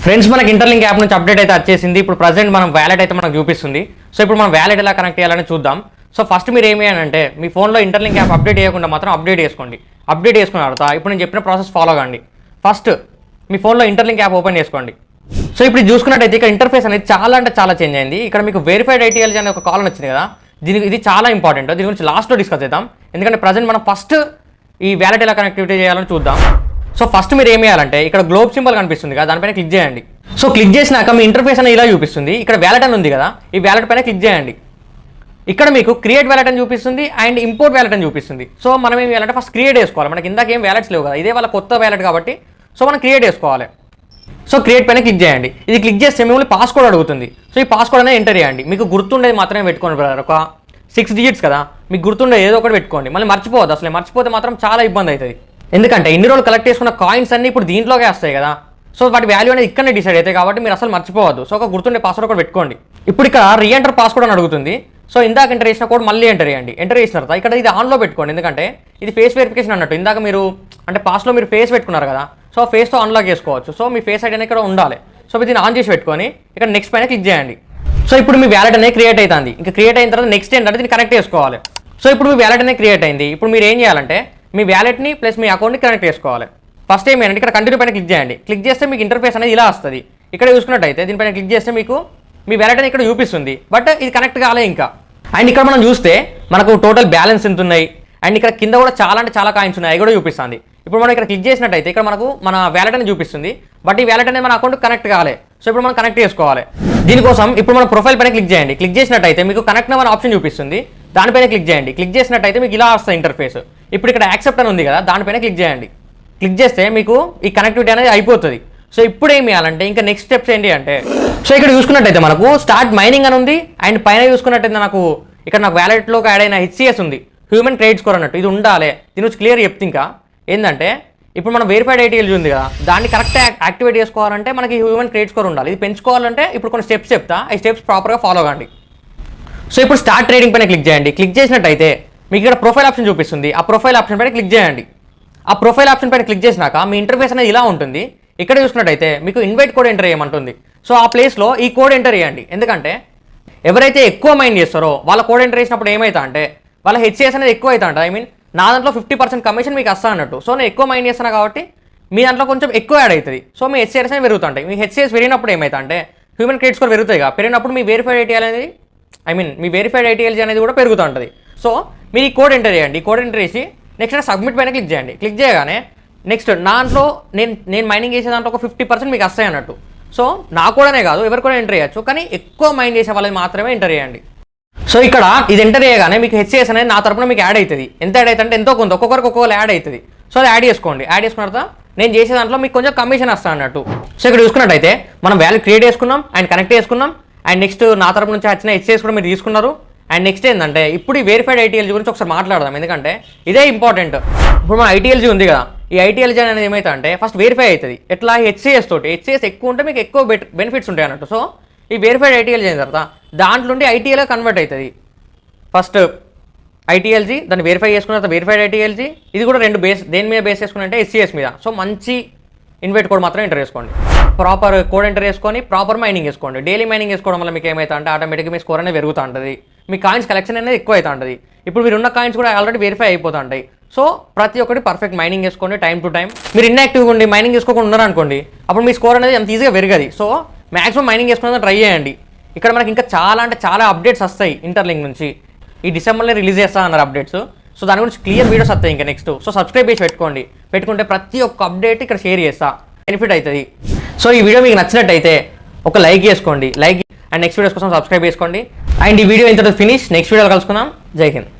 Friends మనకి interlink app నుంచి update అయితే వచ్చేసింది. ఇప్పుడు ప్రజెంట్ మనం వ్యాలెట్ అయితే మనకు చూపిస్తుంది. సో ఇప్పుడు మనం వ్యాలెట్ ఎలా కనెక్ట్ చేయాలని చూద్దాం. సో ఫస్ట్ మీరు ఏమి అంటే మీ ఫోన్లో ఇంటర్లింక్ యాప్ అప్డేట్ చేయకుండా మాత్రం అప్డేట్ చేసుకోండి. అప్డేట్ చేసుకున్న తర్వాత ఇప్పుడు నేను చెప్పిన ప్రాసెస్ ఫాలో కండి. ఫస్ట్ మీ ఫోన్లో ఇంటర్లింక్ యాప్ ఓపెన్ చేసుకోండి. సో ఇప్పుడు చూసుకున్నట్టయితే ఇక్కడ ఇంటర్ఫేస్ అనేది చాలా అంటే చాలా చేంజ్ అయింది. ఇక్కడ మీకు వెరిఫైడ్ ఐటీఎల్జీ అనే ఒక కాలన్ వచ్చింది కదా, ఇది చాలా ఇంపార్టెంట్. దీని గురించి లాస్ట్లో డిస్కస్ చేద్దాం. ఎందుకంటే ప్రజెంట్ మనం ఫస్ట్ ఈ వ్యాలెట్ ఎలా కనెక్టివిటీ చేయాలని చూద్దాం. సో ఫస్ట్ మీరు ఏం చేయాలంటే ఇక్కడ గ్లోబ్ సింబల్ కనిపిస్తుంది కదా, దానిపైన క్లిక్ చేయండి. సో క్లిక్ చేసినాక మీ ఇంటర్ఫేస్ అనేది ఇలా చూపిస్తుంది. ఇక్కడ వ్యాలెట్ అని ఉంది కదా, ఈ వ్యాలెట్ పైన క్లిక్ చేయండి. ఇక్కడ మీకు క్రియేట్ వ్యాలెట్ అని చూపిస్తుంది అండ్ ఇంపోర్ట్ వ్యాలెట్ అని చూపిస్తుంది. సో మనం ఏం చేయాలంటే ఫస్ట్ క్రియేట్ చేసుకోవాలి. మనకి ఇందాక ఏం వ్యాలెట్స్ లేవు కదా, ఇదే వాళ్ళ కొత్త వ్యాలెట్ కాబట్టి సో మనం క్రియేట్ చేసుకోవాలి. సో క్రియేట్ పైన క్లిక్ చేయండి. ఇది క్లిక్ చేస్తే మిమ్మల్ని పాస్కోడ్ అడుగుతుంది. సో ఈ పాస్కోడ్ అనేది ఎంటర్ చేయండి. మీకు గుర్తుండేది మాత్రమే పెట్టుకోండి బ్రదర్, ఒక 6 డిజిట్స్ కదా, మీకు గుర్తుండే ఏదో ఒకటి పెట్టుకోండి. మళ్ళీ మర్చిపోవద్దు. అసలు మర్చిపోతే మాత్రం చాలా ఇబ్బంది అవుతుంది. ఎందుకంటే ఇన్ని రోజులు కలెక్ట్ చేసుకున్న కాయిన్స్ అన్ని ఇప్పుడు దీంట్లోకే వస్తాయి కదా, సో వాటి వాల్యూ అనేది ఇక్కడనే డిసైడ్ అవుతాయి కాబట్టి మీరు అసలు మర్చిపోవద్దు. సో ఒక గుర్తుండే పాస్వర్డ్ ఒకటి పెట్టుకోండి. ఇప్పుడు ఇక్కడ రీఎంటర్ పాస్వర్డ్ అని అడుగుతుంది. సో ఇందాక ఎంటర్ చేసిన కోడ్ మళ్ళీ ఎంటర్ చేయండి. ఎంటర్ చేసిన తర్వాత ఇక్కడ ఇది ఆన్లో పెట్టుకోండి. ఎందుకంటే ఇది ఫేస్ వెరిఫికేషన్ అన్నట్టు. ఇందాక మీరు అంటే పాస్లో మీరు ఫేస్ పెట్టుకున్నారు కదా, సో ఫేస్తో అన్లాక్ చేసుకోవచ్చు. సో మీ ఫేస్ ఐడి అనేది ఇక్కడ ఉండాలి. సో దీన్ని ఆన్ చేసి పెట్టుకొని ఇక్కడ నెక్స్ట్ పైన క్లిక్ చేయండి. సో ఇప్పుడు మీ వ్యాలెట్ అనేది క్రియేట్ అవుతుంది. ఇంకా క్రియేట్ అయిన తర్వాత నెక్స్ట్ ఏంటంటే దీన్ని కనెక్ట్ చేసుకోవాలి. సో ఇప్పుడు మీ వ్యాలెట్ అనేది క్రియేట్ అయింది. ఇప్పుడు మీరు ఏం చేయాలంటే మీ వ్యాలెట్ని ప్లస్ మీ అకౌంట్ని కనెక్ట్ చేసుకోవాలి. ఫస్ట్ ఏమేంటంటే ఇక్కడ కంటిన్యూ పైన క్లిక్ చేయండి. క్లిక్ చేస్తే మీకు ఇంటర్ఫేస్ అనేది ఇలా వస్తుంది. ఇక్కడ చూసుకున్నట్టయితే దీనిపైన క్లిక్ చేస్తే మీకు మీ వ్యాలెట్ అనేది ఇక్కడ చూపిస్తుంది. బట్ ఇది కనెక్ట్ కాలే ఇంకా. అండ్ ఇక్కడ మనం చూస్తే మనకు టోటల్ బ్యాలెన్స్ ఎంత ఉన్నాయి అండ్ ఇక్కడ కింద కూడా చాలా అంటే చాలా కాయిన్స్ ఉన్నాయి, అవి కూడా చూపిస్తుంది. ఇప్పుడు మనం ఇక్కడ క్లిక్ చేసినట్టయితే ఇక్కడ మనకు మన వ్యాలెట్ అనేది చూపిస్తుంది. బట్ ఈ వ్యాలెట్ అనేది మన అకౌంట్ కనెక్ట్ కాలే. సో ఇప్పుడు మనం కనెక్ట్ చేసుకోవాలి. దీనికోసం ఇప్పుడు మన ప్రొఫైల్ పైన క్లిక్ చేయండి. క్లిక్ చేసినట్టయితే మీకు కనెక్ట్ అనే ఆప్షన్ చూపిస్తుంది. దానిపైన క్లిక్ చేయండి. క్లిక్ చేసినట్టయితే మీకు ఇలా వస్తుంది ఇంటర్ఫేస్. ఇప్పుడు ఇక్కడ యాక్సెప్ట్ అని ఉంది కదా, దానిపైన క్లిక్ చేయండి. క్లిక్ చేస్తే మీకు ఈ కనెక్టివిటీ అనేది అయిపోతుంది. సో ఇప్పుడు ఏం చేయాలంటే ఇంకా నెక్స్ట్ స్టెప్స్ ఏంటి అంటే సో ఇక్కడ చూసుకున్నట్టయితే మనకు స్టార్ట్ మైనింగ్ అని ఉంది. అండ్ పైన చూసుకున్నట్టయితే నాకు వ్యాలెట్లోకి యాడ్ అయిన HCS ఉంది, హ్యూమన్ క్రెడిట్ స్కోర్ అన్నట్టు. ఇది ఉండాలి. దీని నుంచి క్లియర్ చెప్తే ఇంకా ఏంటంటే ఇప్పుడు మనం వెరిఫైడ్ ఐటీఎల్జీ ఉంది కదా, దాన్ని కరెక్ట్ యాక్టివేట్ చేసుకోవాలంటే మనకి హ్యూమన్ క్రెడిట్ స్కోర్ ఉండాలి. ఇది పెంచుకోవాలంటే ఇప్పుడు కొన్ని స్టెప్స్ చెప్తా, ఈ స్టెప్స్ ప్రాపర్గా ఫాలో కండి. సో ఇప్పుడు స్టార్ట్ ట్రేడింగ్ పైన క్లిక్ చేయండి. క్లిక్ చేసినట్టయితే మీకు ఇక్కడ ప్రొఫైల్ ఆప్షన్ చూపిస్తుంది. ఆ ప్రొఫైల్ ఆప్షన్ పైన క్లిక్ చేయండి. ఆ ప్రొఫైల్ ఆప్షన్ పైన క్లిక్ చేసినాక మీ ఇంటర్ఫేస్ అనేది ఇలా ఉంటుంది. ఇక్కడ చూసుకున్నట్టయితే మీకు ఇన్వైట్ కోడ్ ఎంటర్ చేయమంటుంది. సో ఆ ప్లేస్లో ఈ కోడ్ ఎంటర్ చేయండి. ఎందుకంటే ఎవరైతే ఎక్కువ మైండ్ చేస్తారో వాళ్ళ కోడ్ ఎంటర్ చేసినప్పుడు ఏమవుతా అంటే వాళ్ళ HCS అనేది ఎక్కువ అవుతా ఉంటుంది. ఐ మీన్ నా దాంట్లో 50% కమిషన్ మీకు వస్తా అన్నట్టు. సో నేను ఎక్కువ మైండ్ చేస్తాను కాబట్టి మీ దాంట్లో కొంచెం ఎక్కువ యాడ్ అవుతుంది. సో మీ HCS అనేది పెరుగుతుంటాయి. మీ HCS పెరిగినప్పుడు ఏమవుతా అంటే హ్యూమన్ క్రెడిట్ స్కోర్ పెరుగుతాయి. పెరిగినప్పుడు మీ వెరిఫైడ్ ఐటీఎల్ అనేది మీ వెరిఫైడ్ ఐటీఎల్జీ అనేది కూడా పెరుగుతూ ఉంటుంది. సో మీరు ఈ కోడ్ ఎంటర్ చేయండి. ఈ కోడ్ ఎంటర్ చేసి నెక్స్ట్ సబ్మిట్ పైన క్లిక్ చేయండి. క్లిక్ చేయగానే నెక్స్ట్ దాంట్లో నేను మైనింగ్ చేసే దాంట్లో ఒక 50% మీకు వస్తాయి అన్నట్టు. సో నా కూడానే కాదు ఎవరు కూడా ఎంటర్ చేయొచ్చు, కానీ ఎక్కువ మైండ్ చేసే వాళ్ళని మాత్రమే ఎంటర్ చేయండి. సో ఇక్కడ ఇది ఎంటర్ చేయగానే మీకు HCS అనేది నా తరపున మీకు యాడ్ అవుతుంది. ఎంత యాడ్ అవుతుంది అంటే ఎంతో కొంత ఒక్కొక్కరికి ఒక్కొక్కరు యాడ్ అవుతుంది. సో అది యాడ్ చేసుకోండి. యాడ్ చేసుకున్న తర్వాత నేను చేసే దాంట్లో మీకు కొంచెం కమిషన్ వస్తా అన్నట్టు. సో ఇక్కడ చూసుకున్నట్టయితే మనం వ్యాలెట్ క్రియేట్ చేసుకున్నాం అండ్ కనెక్ట్ చేసుకున్నాం. అండ్ నెక్స్ట్ నా తరపు నుంచి వచ్చిన HCS కూడా మీరు తీసుకున్నారు. అండ్ నెక్స్ట్ ఏంటంటే ఇప్పుడు ఈ వెరిఫైడ్ ఐటీఎల్జీ గురించి ఒకసారి మాట్లాడదాం. ఎందుకంటే ఇదే ఇంపార్టెంట్. ఇప్పుడు మన ఐటీఎల్జీ ఉంది కదా, ఈ ఐటీఎల్జీ అనేది ఏమైతే అంటే ఫస్ట్ వెరిఫై అవుతుంది. ఎట్లా HCS తోటి. HCS ఎక్కువ ఉంటే మీకు ఎక్కువ బెనిఫిట్స్ ఉంటాయి అన్నట్టు. సో ఈ వెరిఫైడ్ ఐటీఎల్జీ అయిన తర్వాత దాంట్లో నుండి ఐటీఎల్గా కన్వర్ట్ అవుతుంది. ఫస్ట్ ఐటీఎల్జీ దాన్ని వెరిఫై చేసుకున్న తర్వాత వెరిఫైడ్ ఐటీఎల్జీ. ఇది కూడా రెండు దేని మీద బేస్ చేసుకున్నట్టే HCS మీద. సో మంచి ఇన్వైట్ కోడ్ మాత్రం ఎంటర్ చేసుకోండి. ప్రాపర్ కోడ్ ఎంటర్ చేసుకొని ప్రాపర్ మైనింగ్ చేసుకోండి. డైలీ మైనింగ్ చేసుకోవడం వల్ల మీకు ఏమైతే అంటే ఆటోమేటిక్గా మీ స్కోర్ అనేది పెరుగుతూ ఉంటుంది. మీ కాయిన్స్ కలెక్షన్ అనేది ఎక్కువ అవుతూ ఉంటుంది. ఇప్పుడు మీరు ఉన్న కాయిన్స్ కూడా ఆల్రెడీ వెరిఫై అయిపోతూ ఉంటాయి. సో ప్రతి ఒక్కటి పర్ఫెక్ట్ మైనింగ్ చేసుకోండి టైం టు టైం. మీరు ఇన్యాక్టివ్గా ఉండి మైనింగ్ చేసుకోకుండా ఉన్నారనుకోండి, అప్పుడు మీ స్కోర్ అనేది అంత ఈజీగా పెరగదు. సో మ్యాక్సిమం మైనింగ్ చేసుకునేది ట్రై చేయండి. ఇక్కడ మనకి ఇంకా చాలా అంటే చాలా అప్డేట్స్ వస్తాయి ఇంటర్లింక్ నుంచి. ఈ డిసెంబర్లో రిలీజ్ చేస్తా అన్నారు అప్డేట్స్. సో దాని గురించి క్లియర్ వీడియోస్ వస్తాయి ఇంకా నెక్స్ట్. సో సబ్స్క్రైబ్ చేసి పెట్టుకుంటే ప్రతి ఒక్క అప్డేట్ ఇక్కడ షేర్ చేస్తా, బెనిఫిట్ అవుతుంది. సో ఈ వీడియో మీకు నచ్చినట్టయితే ఒక లైక్ చేసుకోండి. అండ్ నెక్స్ట్ వీడియోస్ కోసం సబ్స్క్రైబ్ చేసుకోండి. అండ్ ఈ వీడియో ఇంతతో ఫినిష్. నెక్స్ట్ వీడియోలో కలుసుకుందాం. జై హింద్.